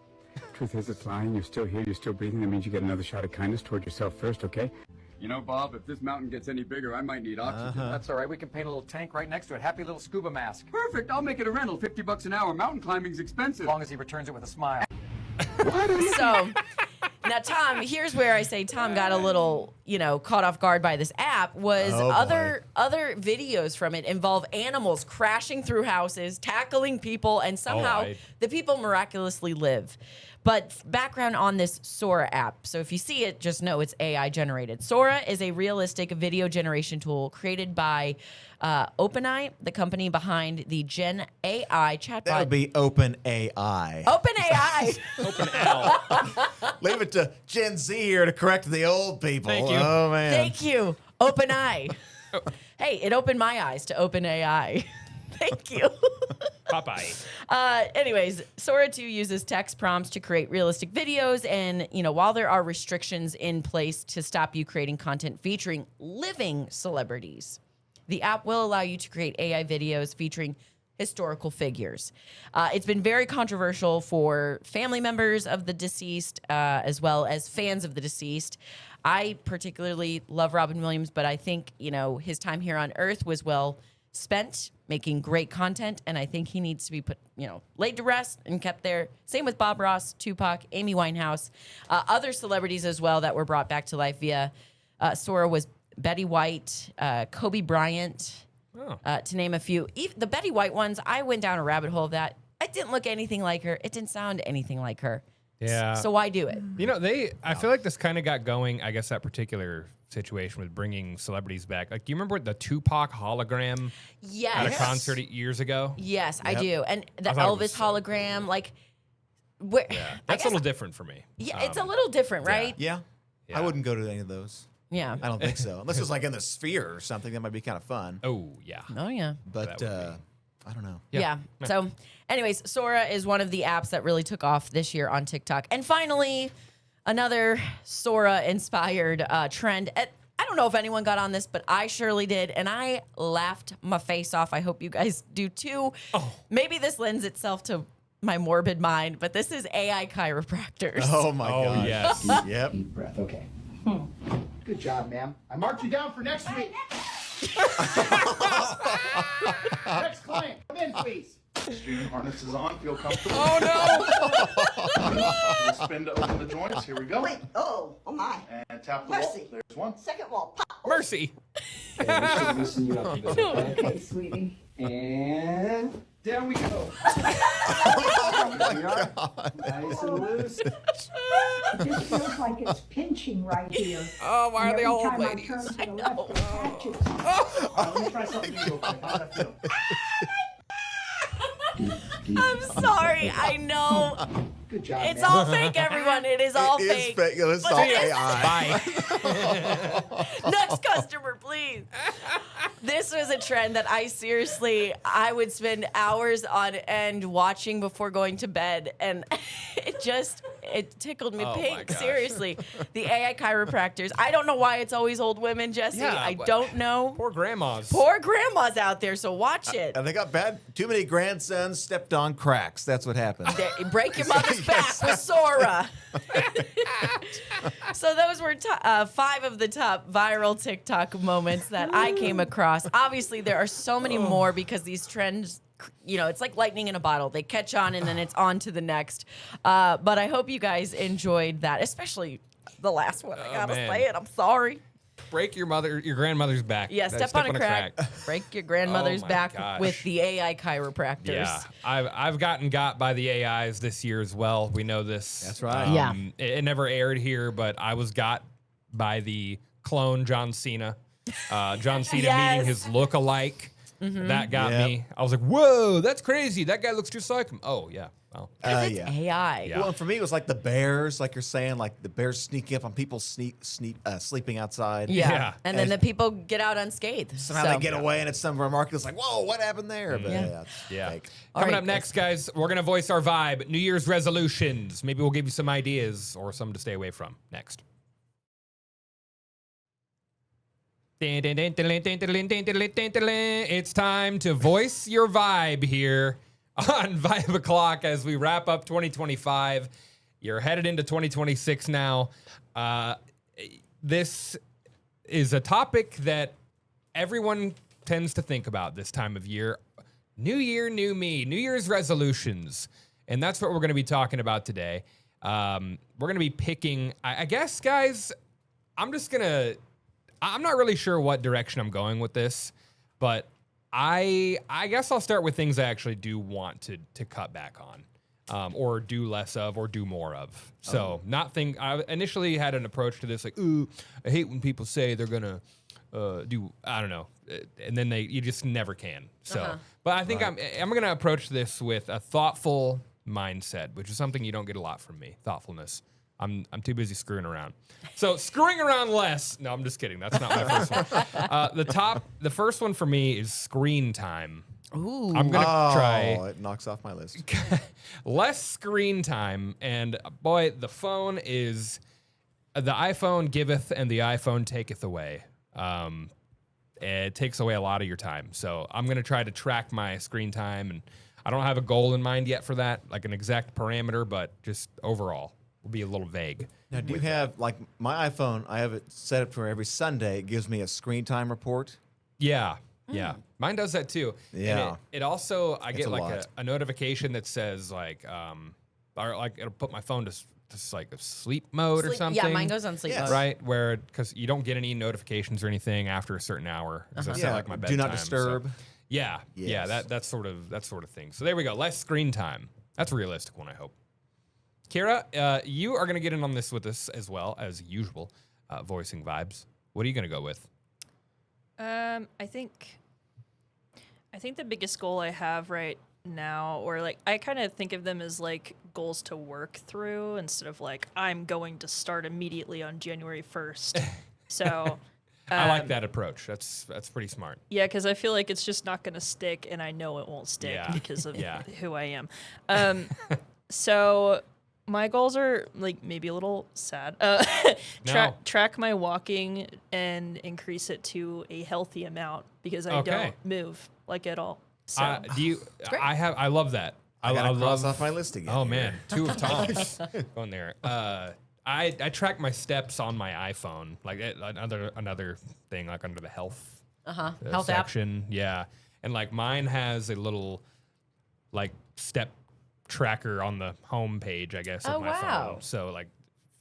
S10: Truth is, it's lying. You're still here. You're still breathing. That means you get another shot of kindness toward yourself first, okay?
S11: You know, Bob, if this mountain gets any bigger, I might need oxygen.
S12: That's all right. We can paint a little tank right next to it. Happy little scuba mask.
S11: Perfect. I'll make it a rental. $50 an hour. Mountain climbing's expensive.
S12: As long as he returns it with a smile.
S1: So now, Tom, here's where I say Tom got a little, caught off guard by this app. Was
S3: Oh,
S1: other videos from it involve animals crashing through houses, tackling people, and somehow the people miraculously live. But background on this Sora app. So if you see it, just know it's AI generated. Sora is a realistic video generation tool created by OpenAI, the company behind the Gen AI chatbot.
S3: That would be Open AI.
S1: OpenAI.
S2: Open L.
S3: Leave it to Gen Z here to correct the old people.
S2: Thank you.
S3: Oh, man.
S1: Thank you. OpenAI. Hey, it opened my eyes to OpenAI. Thank you.
S2: Popeye.
S1: Anyways, Sora 2 uses text prompts to create realistic videos. And, while there are restrictions in place to stop you creating content featuring living celebrities, the app will allow you to create AI videos featuring historical figures. It's been very controversial for family members of the deceased, as well as fans of the deceased. I particularly love Robin Williams, but I think, his time here on Earth was well spent making great content, and I think he needs to be put, laid to rest and kept there. Same with Bob Ross, Tupac, Amy Winehouse, other celebrities as well that were brought back to life via Sora was Betty White, Kobe Bryant, to name a few. The Betty White ones, I went down a rabbit hole of that. It didn't look anything like her. It didn't sound anything like her.
S2: Yeah.
S1: So why do it?
S2: I feel like this kind of got going, I guess, that particular situation with bringing celebrities back. Like, do you remember the Tupac hologram
S1: Yes.
S2: at a concert years ago?
S1: Yes, I do. And the
S2: I thought it
S1: Elvis
S2: was
S1: hologram, where,
S2: That's a little different for me.
S1: Yeah, it's a little different, right?
S3: Yeah. I wouldn't go to any of those.
S1: Yeah.
S3: I don't think so. Unless it's like in the Sphere or something. That might be kind of fun.
S2: Oh, yeah.
S1: Oh, yeah.
S3: But I don't know.
S1: Yeah. So, anyways, Sora is one of the apps that really took off this year on TikTok. And finally, another Sora-inspired trend. I don't know if anyone got on this, but I surely did, and I laughed my face off. I hope you guys do too. Maybe this lends itself to my morbid mind, but this is AI chiropractors.
S3: Oh, my God.
S2: Yes.
S3: Yep.
S10: Deep breath. Okay. Good job, ma'am. I marked you down for next week. Next client, come in, please.
S13: Streaming harness is on. Feel comfortable.
S2: Oh, no.
S13: We'll spin to open the joints. Here we go.
S14: Wait, oh my.
S13: And tap the
S14: Mercy.
S13: wall. There's one.
S14: Second wall, pop.
S2: Mercy.
S10: Okay, we should loosen you up a bit, okay?
S14: Okay, sweetie.
S10: And down we go. Nice and loose.
S14: It just feels like it's pinching right here.
S2: Oh, why are they all old
S14: Every
S2: ladies?
S14: time I turn to the left, it catches.
S10: All right, let me try something new real quick. How's that feel?
S1: I'm sorry. I know.
S10: Good job,
S1: It's
S10: man.
S1: all fake, everyone. It is all
S3: It is
S1: fake.
S3: fake. It's
S1: But
S3: all
S1: this-
S3: AI.
S2: Bye.
S1: Next customer, please. This was a trend that I would spend hours on end watching before going to bed. And It tickled me
S2: Oh, my
S1: pink.
S2: gosh.
S1: Seriously. The AI chiropractors. I don't know why it's always old women, Jesse.
S2: Yeah,
S1: I
S2: but-
S1: don't know.
S2: Poor grandmas.
S1: Poor grandmas out there, so watch it.
S3: And they got too many grandsons stepped on cracks. That's what happened.
S1: Break your mother's back with Sora. So those were 5 of the top viral TikTok moments that I came across. Obviously, there are so many more because these trends, it's like lightning in a bottle. They catch on and then it's on to the next. But I hope you guys enjoyed that, especially the last one. I gotta
S2: man.
S1: say it. I'm sorry.
S2: Break your grandmother's back.
S1: Yeah, step on a crack. Break your grandmother's
S2: Oh my
S1: back
S2: gosh.
S1: with the AI chiropractors.
S2: Yeah, I've gotten got by the AIs this year as well. We know this.
S3: That's right.
S1: Yeah.
S2: It never aired here, but I was got by the clone John Cena. John Cena
S1: Yes.
S2: meeting his look-alike. That got
S3: Yep.
S2: me. I was like, whoa, that's crazy. That guy looks just like him. Oh, yeah. Oh.
S3: Yeah.
S1: AI.
S2: Yeah.
S3: Well, and for me, it was like the bears, like you're saying, like the bears sneaking up on people sleeping outside.
S1: Yeah.
S2: Yeah.
S1: And then the people get out unscathed.
S3: Somehow
S1: So-
S3: they get away, and it's some remark that's like, whoa, what happened there? But
S1: Yeah.
S3: it's
S2: Yeah.
S3: fake.
S1: All
S2: Coming
S1: right,
S2: up next, guys, we're going to voice our vibe. New Year's resolutions. Maybe we'll give you some ideas or some to stay away from. Next. It's time to voice your vibe here on Vibe O'Clock as we wrap up 2025. You're headed into 2026 now. This is a topic that everyone tends to think about this time of year. New year, new me, New Year's resolutions. And that's what we're going to be talking about today. We're going to be picking, I guess, guys, I'm not really sure what direction I'm going with this, but I guess I'll start with things I actually do want to cut back on, or do less of, or do more of. So I initially had an approach to this like, ooh, I hate when people say they're gonna do, I don't know, and then you just never can. So, but I think I'm gonna approach this with a thoughtful mindset, which is something you don't get a lot from me. Thoughtfulness. I'm too busy screwing around. So screwing around less. No, I'm just kidding. That's not my first one. The first one for me is screen time.
S1: Ooh.
S2: I'm gonna try
S3: It knocks off my list.
S2: less screen time, and boy, the iPhone giveth and the iPhone taketh away. It takes away a lot of your time. So I'm gonna try to track my screen time, and I don't have a goal in mind yet for that, like an exact parameter, but just overall. Will be a little vague.
S3: Now, do you have, like my iPhone, I have it set up for every Sunday, it gives me a screen time report.
S2: Yeah. Yeah. Mine does that too.
S3: Yeah.
S2: And it also, I
S3: It's
S2: get
S3: a
S2: like
S3: lot.
S2: a notification that says like, or like it'll put my phone to just like a sleep mode or
S1: Sleep-
S2: something.
S1: Yeah, mine goes on sleep
S3: Yes.
S1: mode.
S2: Right. Because you don't get any notifications or anything after a certain hour. 'Cause that's
S3: Yeah,
S2: like my
S3: do
S2: bedtime.
S3: not
S2: so-
S3: disturb.
S2: Yeah. Yeah.
S3: Yes.
S2: That sort of thing. So there we go. Less screen time. That's a realistic one, I hope. Kira, you are going to get in on this with us as well as usual, voicing vibes. What are you going to go with?
S15: I think the biggest goal I have right now, or like I kind of think of them as like goals to work through instead of like I'm going to start immediately on January 1st. So
S2: I like that approach. That's pretty smart.
S15: yeah, because I feel like it's just not going to stick, and I know it won't stick
S2: Yeah.
S15: because of
S2: Yeah.
S15: who I am. So my goals are like maybe a little sad.
S2: No.
S15: Track my walking and increase it to a healthy amount because I
S2: Okay.
S15: don't move like at all. So
S2: Do you? I love that.
S3: I gotta cross
S2: love
S3: off my list again
S2: Oh
S3: here.
S2: man, 2 of Tom's going there. I track my steps on my iPhone, like another thing, like under the health
S1: Health app.
S2: section. Yeah, and like mine has a little like step tracker on the home page, I guess, of
S1: Oh,
S2: my
S1: wow.
S2: phone. So like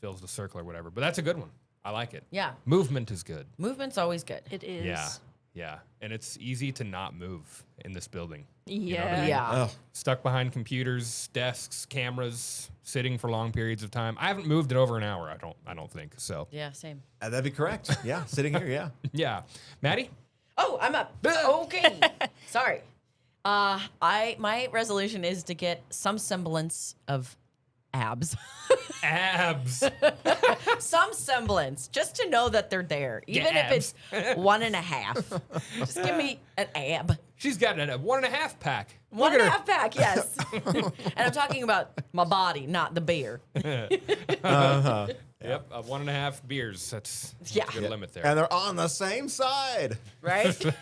S2: fills the circle or whatever. But that's a good one. I like it.
S1: Yeah.
S2: Movement is good.
S1: Movement's always good.
S15: it is.
S2: Yeah. Yeah. And it's easy to not move in this building. You know what I
S15: Yeah.
S2: mean?
S1: Yeah.
S3: Oh,
S2: Stuck behind computers, desks, cameras, sitting for long periods of time. I haven't moved in over an hour, I don't think. So
S1: Yeah, same.
S3: that'd be correct. Yeah, sitting here, yeah.
S2: yeah. Maddie?
S1: Oh, I'm up. Okay. Sorry. My resolution is to get some semblance of abs.
S2: Abs.
S1: Some semblance, just to know that they're there, even if it's 1.5. Just give me an ab.
S2: She's got a 1.5 pack.
S1: One
S2: Look
S1: and a
S2: at
S1: half pack, yes. And I'm talking about my body, not the beer.
S3: Uh-huh.
S2: Yep, 1.5 beers. That's
S1: Yeah.
S2: a good limit there.
S3: And they're on the same side.
S1: Right? Some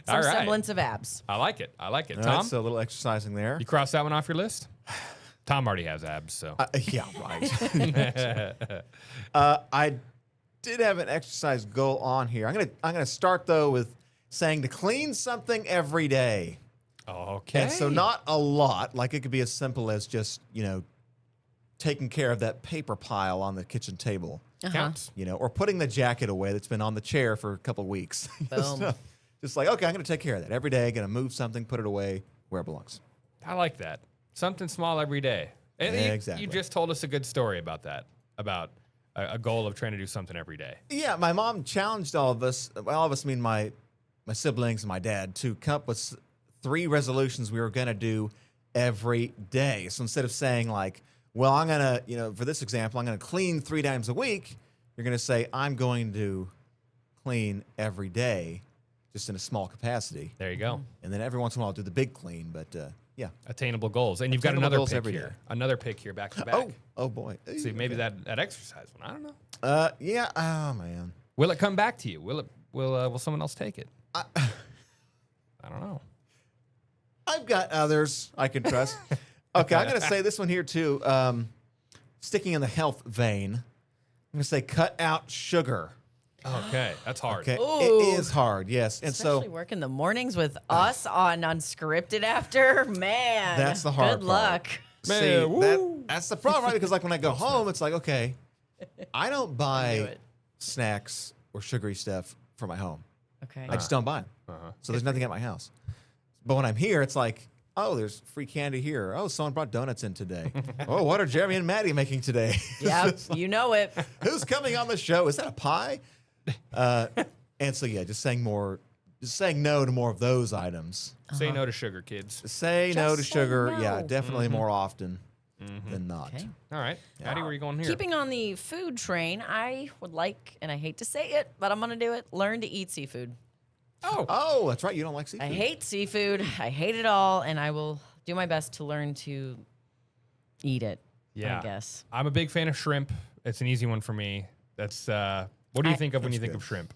S2: All right.
S1: semblance of abs.
S2: I like it. I like it.
S3: All
S2: Tom,
S3: right, so a little exercising there.
S2: you cross that one off your list? Tom already has abs, so.
S3: Yeah, right. I did have an exercise goal on here. I'm gonna start though with saying to clean something every day.
S2: Okay.
S3: And so not a lot. Like it could be as simple as just taking care of that paper pile on the kitchen table.
S2: Counts.
S3: Or putting the jacket away that's been on the chair for a couple of weeks.
S1: Boom.
S3: Just like, okay, I'm going to take care of that every day. Going to move something, put it away where it belongs.
S2: I like that. Something small every day. And
S3: Yeah,
S2: you,
S3: exactly.
S2: You just told us a good story about that, about a goal of trying to do something every day.
S3: Yeah, my mom challenged all of us, mean my siblings and my dad, to come up with 3 resolutions we were going to do every day. So instead of saying like, well, I'm going to, for this example, I'm going to clean 3 times a week, you're going to say, I'm going to clean every day, just in a small capacity.
S2: There you go.
S3: And then every once in a while, I'll do the big clean. But yeah.
S2: Attainable goals. And you've got
S3: Attainable
S2: another
S3: goals
S2: pick
S3: every
S2: here.
S3: day.
S2: Another pick here back to back.
S3: Oh boy.
S2: See, maybe that exercise one. I don't know.
S3: Yeah. Oh, man.
S2: Will it come back to you? Will someone else take it? I don't know.
S3: I've got others I can trust. Okay, I'm going to say this one here too. Sticking in the health vein, I'm going to say cut out sugar.
S2: Okay, that's hard.
S3: Okay,
S1: Ooh.
S3: it is hard, yes. And
S1: Especially
S3: so
S1: working the mornings with us on Unscripted after. Man.
S3: that's the hard
S1: Good
S3: part.
S1: luck.
S3: See,
S2: woo.
S3: that's the problem, right? Because like when I go home, it's like, okay, I don't
S1: Do
S3: buy
S1: it.
S3: snacks or sugary stuff for my home.
S1: Okay.
S3: I just don't buy them. So there's nothing at my house. But when I'm here, it's like, oh, there's free candy here. Oh, someone brought donuts in today. Oh, what are Jeremy and Maddie making today?
S1: Yeah, you know it.
S3: Who's coming on the show? Is that a pie? And so yeah, just saying no to more of those items.
S2: Say no to sugar, kids.
S3: Say no to
S1: Just say
S3: sugar.
S1: no.
S3: Yeah, definitely more often than not.
S1: Okay.
S2: All right. Maddie, where are you going here?
S1: Keeping on the food train, I would like, and I hate to say it, but I'm going to do it, learn to eat seafood.
S3: Oh, that's right. You don't like seafood.
S1: I hate seafood. I hate it all, and I will do my best to learn to eat it.
S2: Yeah.
S1: I guess.
S2: I'm a big fan of shrimp. It's an easy one for me. That's what do you think of when you think of shrimp?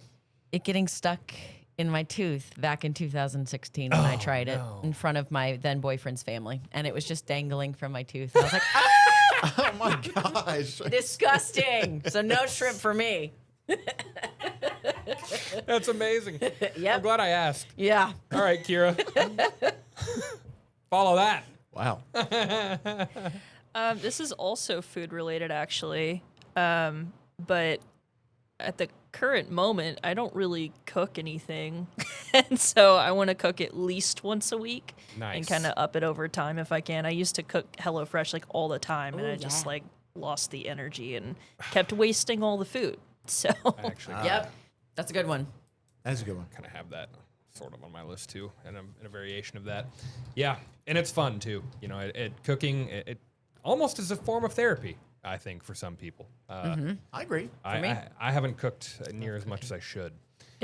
S1: It getting stuck in my tooth back in 2016 when I tried it in front of my then boyfriend's family, and it was just dangling from my tooth. I was like, ah!
S3: Oh my gosh.
S1: Disgusting. So no shrimp for me.
S2: That's amazing.
S1: Yep.
S2: I'm glad I asked.
S1: Yeah.
S2: All right, Kira. Follow that.
S3: Wow.
S15: This is also food related, actually. But at the current moment, I don't really cook anything. And so I want to cook at least once a week.
S2: Nice.
S15: And kind of up it over time if I can. I used to cook HelloFresh like all the time, and
S1: Ooh,
S15: I just
S1: yeah.
S15: like lost the energy and kept wasting all the food. So
S2: Actually,
S1: Yep. That's a good one.
S3: That's a good one.
S2: kind of have that sort of on my list too, and a variation of that. Yeah, and it's fun too. You know, cooking it almost is a form of therapy. I think for some people.
S3: I agree.
S2: I haven't cooked near as much as I should.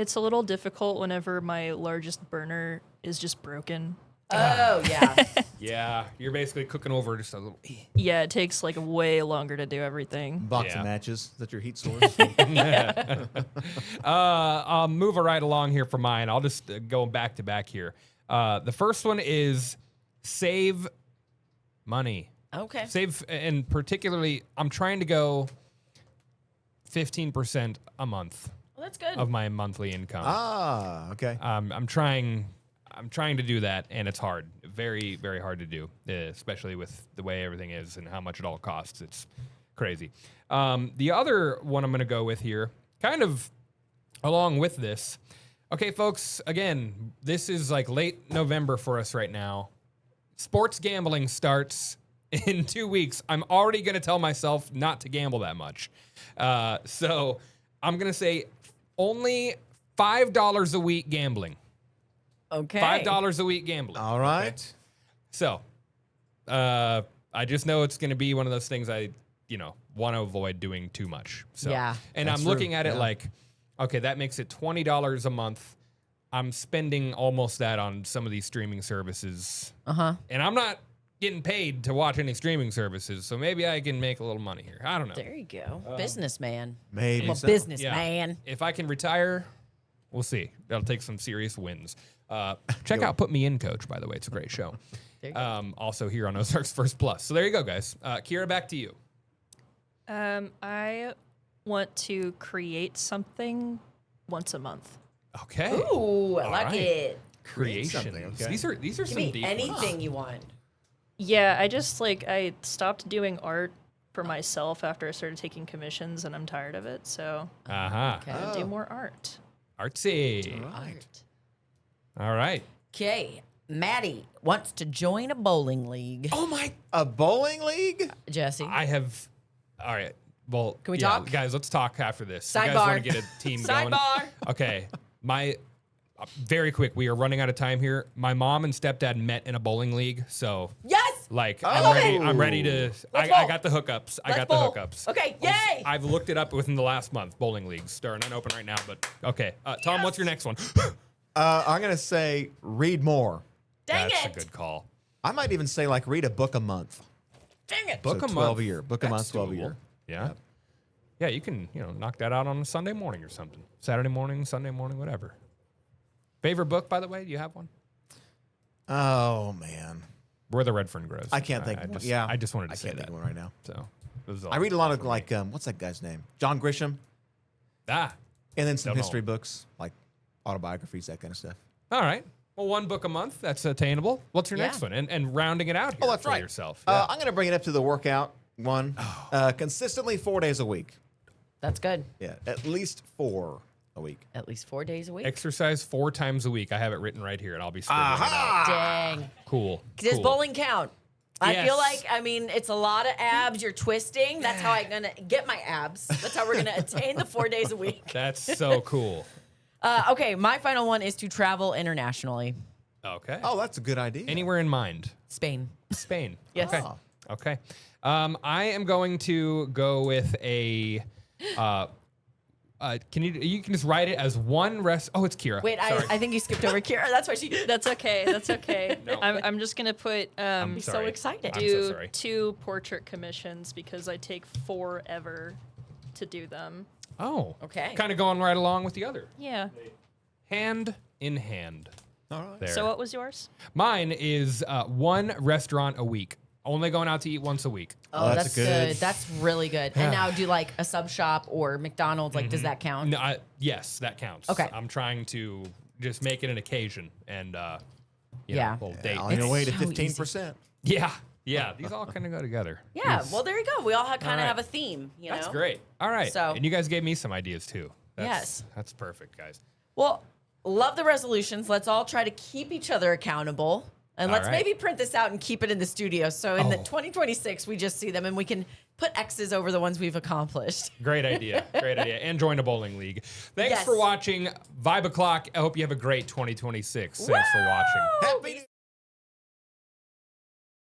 S15: it's a little difficult whenever my largest burner is just broken.
S1: Oh, yeah.
S2: Yeah, you're basically cooking over just a little.
S15: Yeah, it takes like way longer to do everything.
S3: Box
S2: Yeah.
S3: of matches. Is that your heat source?
S2: I'll move right along here for mine. I'll just go back to back here. The first one is save money.
S1: Okay.
S2: Save, and particularly, I'm trying to go 15% a month
S1: Well, that's good.
S2: of my monthly income.
S3: Ah, okay.
S2: I'm trying to do that, and it's hard. Very, very hard to do, especially with the way everything is and how much it all costs. It's crazy. The other one I'm going to go with here, kind of along with this. Okay, folks, again, this is like late November for us right now. Sports gambling starts in 2 weeks. I'm already going to tell myself not to gamble that much. So I'm going to say only $5 a week gambling.
S1: Okay.
S2: $5 a week gambling.
S3: All right.
S2: Okay? So, I just know it's going to be one of those things I, want to avoid doing too much. So,
S1: Yeah.
S2: And
S3: That's
S2: I'm
S3: true.
S2: looking at it
S3: Yeah.
S2: like, okay, that makes it $20 a month I'm spending almost that on some of these streaming services. And I'm not getting paid to watch any streaming services, so maybe I can make a little money here. I don't know.
S1: There you go. Businessman.
S3: Maybe
S1: I'm a
S3: so.
S1: businessman.
S2: If I can retire, we'll see. That'll take some serious wins. Check out Put Me In, Coach, by the way. It's a great show.
S1: There you go.
S2: Also here on Ozarks First Plus. So there you go, guys. Kira, back to you.
S15: I want to create something once a month.
S2: Okay.
S1: Ooh, I
S2: All
S1: like
S2: right.
S1: it.
S2: Creations.
S3: something, okay.
S2: These are
S1: Give
S2: some
S1: me
S2: deep
S1: anything
S2: ones.
S1: you want.
S15: Yeah, I just I stopped doing art for myself after I started taking commissions, and I'm tired of it. So
S2: Uh-huh.
S15: I'm gonna do more art.
S2: Artsy.
S1: Art.
S2: All right.
S1: Okay. Maddie wants to join a bowling league.
S2: Oh my.
S3: A bowling league?
S1: Jesse.
S2: I have. All right. Well,
S1: Can we
S2: yeah,
S1: talk?
S2: guys? Let's talk after this. You guys
S1: Sidebar.
S2: want to get a team going?
S1: Sidebar.
S2: Okay. Very quick. We are running out of time here. My mom and stepdad met in a bowling league, so
S1: Yes.
S2: like
S1: love
S2: I'm ready to. I
S1: bowl.
S2: got the hookups. I
S1: Let's
S2: got
S1: bowl.
S2: the hookups.
S1: Okay. Yay.
S2: I've looked it up within the last month. Bowling leagues. They're not open right now, but okay. Tom, what's your next one?
S3: I'm going to say read more.
S1: Dang
S2: That's
S1: it.
S2: a good call.
S3: I might even say like read a book a month.
S1: Dang it.
S2: Book
S3: So
S2: a
S3: 12
S2: month.
S3: a year. Book a
S2: That's
S3: month, 12 a
S2: doable.
S3: year.
S2: Yeah. Yeah, you can, knock that out on a Sunday morning or something. Saturday morning, Sunday morning, whatever. Favorite book, by the way? Do you have one?
S3: Oh, man.
S2: Where the Red Fern Grows.
S3: I can't think of one. Yeah.
S2: I just wanted to
S3: I
S2: say
S3: can't
S2: that.
S3: think of one right now.
S2: So, this is all
S3: I read a lot of
S2: for me.
S3: like, what's that guy's name? John Grisham.
S2: Ah.
S3: And then some
S2: Don't know.
S3: history books, like autobiographies, that kind of stuff.
S2: All right. Well, one book a month. That's attainable. What's your
S1: Yeah.
S2: next one? And rounding it out here
S3: Oh, that's
S2: for
S3: right.
S2: yourself.
S3: I'm going to bring it up to the workout one. Consistently 4 days a week.
S1: That's good.
S3: Yeah, at least 4 a week.
S1: At least 4 days a week.
S2: Exercise 4 times a week. I have it written right here, and I'll be scribbling it out.
S1: Dang.
S2: Cool.
S1: Does
S2: cool.
S1: bowling count? I
S2: Yes.
S1: feel like, it's a lot of abs. You're twisting. That's how I'm going to get my abs. That's how we're going to attain the 4 days a week.
S2: That's so cool.
S1: Okay, my final one is to travel internationally.
S2: Okay.
S3: Oh, that's a good idea.
S2: Anywhere in mind?
S1: Spain.
S2: Spain.
S1: Yes.
S2: Okay. Okay. I am going to go with a. You can just write it as one rest. Oh, it's Kira.
S1: Wait,
S2: Sorry.
S1: I think you skipped over Kira. That's why she.
S15: That's okay. That's okay.
S2: No.
S15: I'm just gonna put
S2: I'm
S1: so
S2: sorry.
S1: excited.
S2: I'm so
S15: do
S2: sorry.
S15: 2 portrait commissions because I take forever to do them.
S2: Oh.
S1: Okay.
S2: Kind of going right along with the other.
S15: Yeah.
S2: Hand in hand.
S3: All right.
S2: There.
S15: So what was yours?
S2: Mine is one restaurant a week. Only going out to eat once a week.
S1: Oh,
S3: that's
S1: that's
S3: good.
S1: good. That's really good. And now do like a sub shop or McDonald's. Like, does that count?
S2: No, yes, that counts.
S1: Okay.
S2: I'm trying to just make it an occasion and
S1: Yeah.
S2: a little date.
S3: On your
S1: It's
S3: way to
S1: so
S3: 15%.
S2: Yeah. Yeah. These all kind of go together.
S1: Yeah.
S2: Yes.
S1: Well, there you go. We all kind of
S2: right.
S1: have a theme. You
S2: That's
S1: know.
S2: great. All right.
S1: So-
S2: And you guys gave me some ideas too.
S1: Yes.
S2: That's perfect, guys.
S1: Well, love the resolutions. Let's all try to keep each other accountable. And
S2: All
S1: let's
S2: right.
S1: maybe print this out and keep it in the studio. So in the
S2: Oh.
S1: 2026, we just see them and we can put X's over the ones we've accomplished.
S2: Great idea. Great idea. And join a bowling league. Thanks
S1: Yes.
S2: for watching Vibe O'Clock. I hope you have a great 2026. Thanks for watching.
S3: Happy